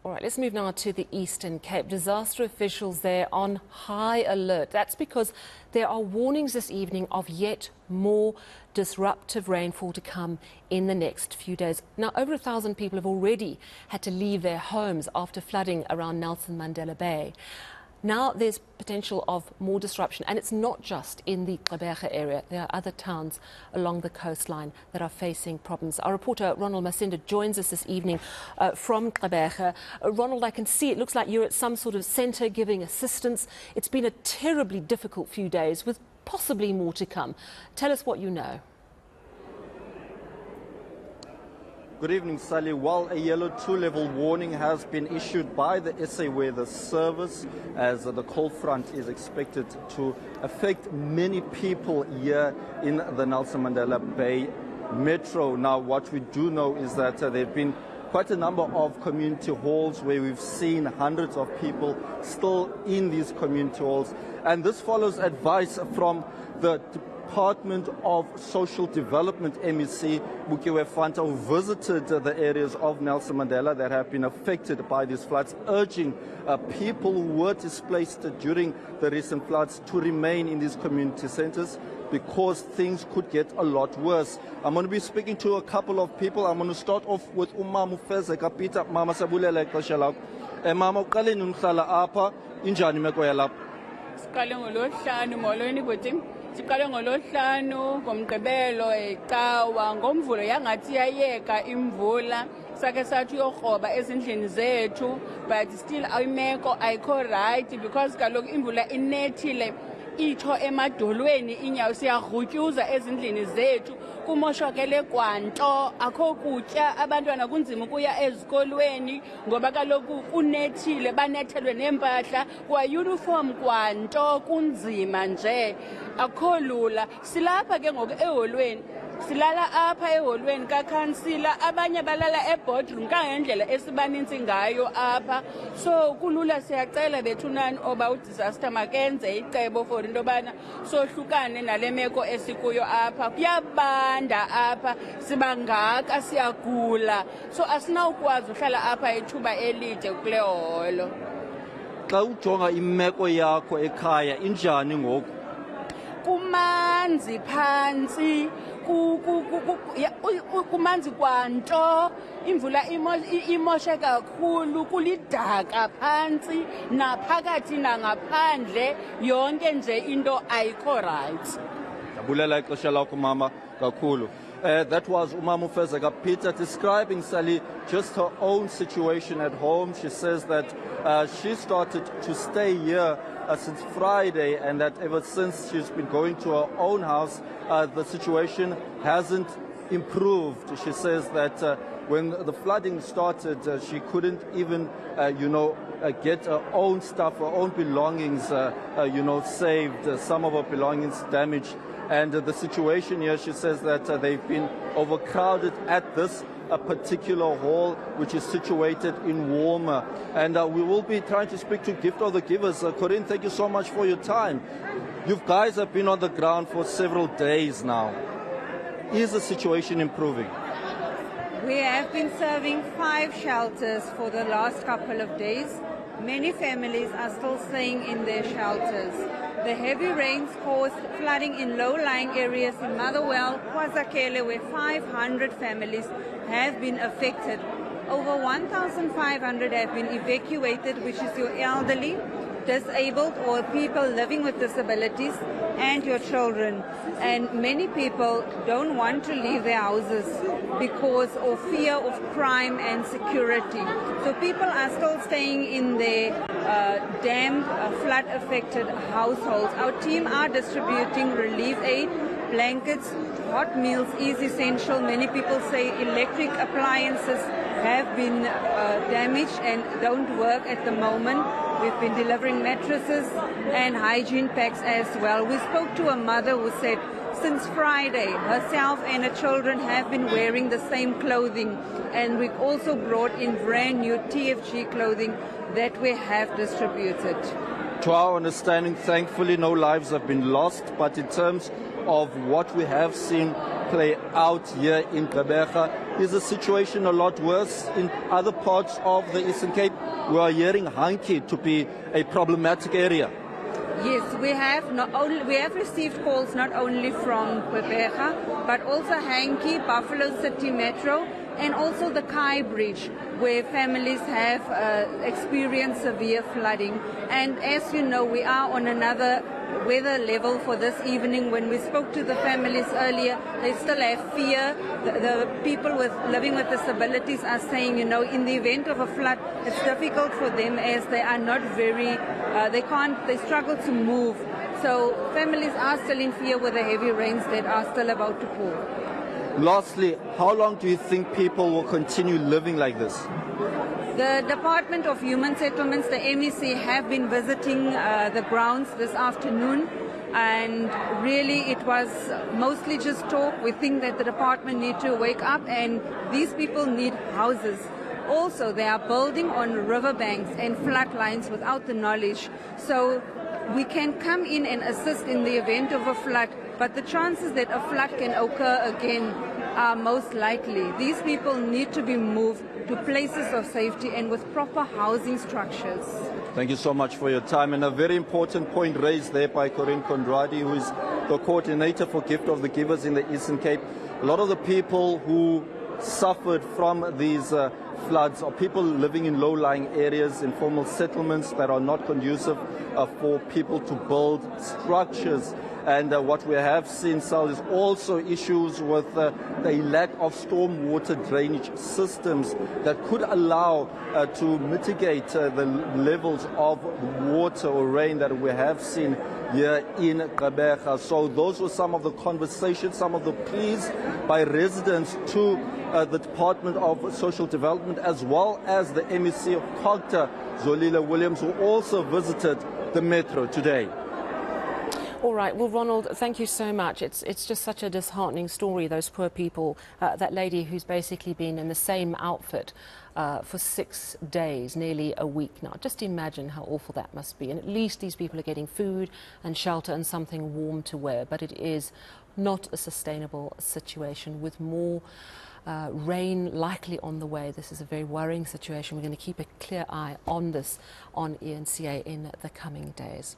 All right, let's move now to the Eastern Cape. Disaster officials there on high alert. That's because there are warnings this evening of yet more disruptive rainfall to come in the next few days. Now, over 1,000 people have already had to leave their homes after flooding around Nelson Mandela Bay. Now there's potential of more disruption, and it's not just in the Gqeberha area. There are other towns along the coastline that are facing problems. Our reporter Ronald Masinda joins us this evening from Gqeberha. Ronald, I can see it looks like you're at some sort of centre giving assistance. It's been a terribly difficult few days with possibly more to come. Tell us what you know. Good evening, Sally. Well, a yellow 2-level warning has been issued by the SA Weather Service as the cold front is expected to affect many people here in the Nelson Mandela Bay Metro. Now, what we do know is that there have been quite a number of community halls where we've seen hundreds of people still in these community halls. And this follows advice from the Department of Social Development, MEC, Bukiwe Fanta, who visited the areas of Nelson Mandela that have been affected by these floods, urging people who were displaced during the recent floods to remain in these community centers because things could get a lot worse. I'm going to be speaking to a couple of people. I'm going to start off with Umamu Fezeka Peter. Mama Sabulela Kashalak. Mama Kalin Unsala Apa, Injani Mekoyalap. Siqale ngolosihlanu ngomgqibelo ecawa ngomvulo yangathi yayeka imvula sake sathi uyokroba ezindlini zethu, but still imeko ayikho right because kaloku imvula inethile itho emadolweni inyawo siyagrutyuza ezindlini zethu kumoshakele kwanto akho kutya abantwana kunzima ukuya ezikolweni ngoba kaloku kunethile banethelwe nempahla kwa uniform kwanto kunzima nje akho lula. Silapha ke ngoku eholweni silala apha eholweni kakhansila, abanye balala eboardroom kangendlela esibaninzi ngayo apha, so kulula. Siyacela bethunani oba udisaster makenze icebo for into bana sohlukane nale meko esikuyo apha. Kuyabanda apha, sibangaka siyagula, so asinawukwazi uhlala apha ithuba elide kule holo. Xa ujonga imeko yakho ekhaya injani ngoku? Kumanzi phansi, kumanzi kwanto, imvula imoshe kakhulu, kulidaka phansi naphakathi nangaphandle, yonke nje into ayikho right. Jabulela ixesha lakho mama kakhulu. That was Umamu Fezeka Peter describing, Sally, just her own situation at home. She says that she started to stay here since Friday, and that ever since she's been going to her own house, the situation hasn't improved. She says that when the flooding started, she couldn't even, get her own stuff, her own belongings, saved, some of her belongings damaged. And the situation here, she says that they've been overcrowded at this particular hall, which is situated in Warmer. And we will be trying to speak to Gift of the Givers. Corinne, thank you so much for your time. You guys have been on the ground for several days now. Is the situation improving? We have been serving 5 shelters for the last couple of days. Many families are still staying in their shelters. The heavy rains caused flooding in low-lying areas in Motherwell, KwaZakele, where 500 families have been affected. Over 1,500 have been evacuated, which is your elderly, disabled, or people living with disabilities, and your children. And many people don't want to leave their houses because of fear of crime and security. So people are still staying in their damp, flood-affected households. Our team are distributing relief aid, blankets, hot meals is essential. Many people say electric appliances have been damaged and don't work at the moment. We've been delivering mattresses and hygiene packs as well. We spoke to a mother who said since Friday, herself and her children have been wearing the same clothing. And we've also brought in brand new TFG clothing that we have distributed. To our understanding, thankfully, no lives have been lost. But in terms of what we have seen play out here in Gqeberha? Is the situation a lot worse in other parts of the Eastern Cape? We are hearing Hanki to be a problematic area. Yes, we have received calls not only from Gqeberha, but also Hanki, Buffalo City Metro, and also the Kai Bridge, where families have experienced severe flooding. And as you know, we are on another weather level for this evening. When we spoke to the families earlier, they still have fear. The people living with disabilities are saying, in the event of a flood, it's difficult for them as they are not they struggle to move. So families are still in fear with the heavy rains that are still about to pour. Lastly, how long do you think people will continue living like this? The Department of Human Settlements, the MEC, have been visiting the grounds this afternoon, and really it was mostly just talk. We think that the department need to wake up, and these people need houses. Also, they are building on riverbanks and flood lines without the knowledge. So we can come in and assist in the event of a flood, but the chances that a flood can occur again are most likely. These people need to be moved to places of safety and with proper housing structures. Thank you so much for your time. And a very important point raised there by Corinne Conradi, who is the coordinator for Gift of the Givers in the Eastern Cape. A lot of the people who suffered from these floods are people living in low-lying areas, informal settlements that are not conducive for people to build structures. And what we have seen, Sal, is also issues with the lack of stormwater drainage systems that could allow to mitigate the levels of water or rain that we have seen here in Gqeberha. So those were some of the conversations, some of the pleas by residents to the Department of Social Development, as well as the MEC of Cogta, Zolile Williams, who also visited the Metro today. All right. Well, Ronald, thank you so much. It's just such a disheartening story, those poor people. That lady who's basically been in the same outfit for 6 days, nearly a week now. Just imagine how awful that must be. And at least these people are getting food and shelter and something warm to wear. But it is not a sustainable situation with more rain likely on the way. This is a very worrying situation. We're going to keep a clear eye on this on eNCA in the coming days.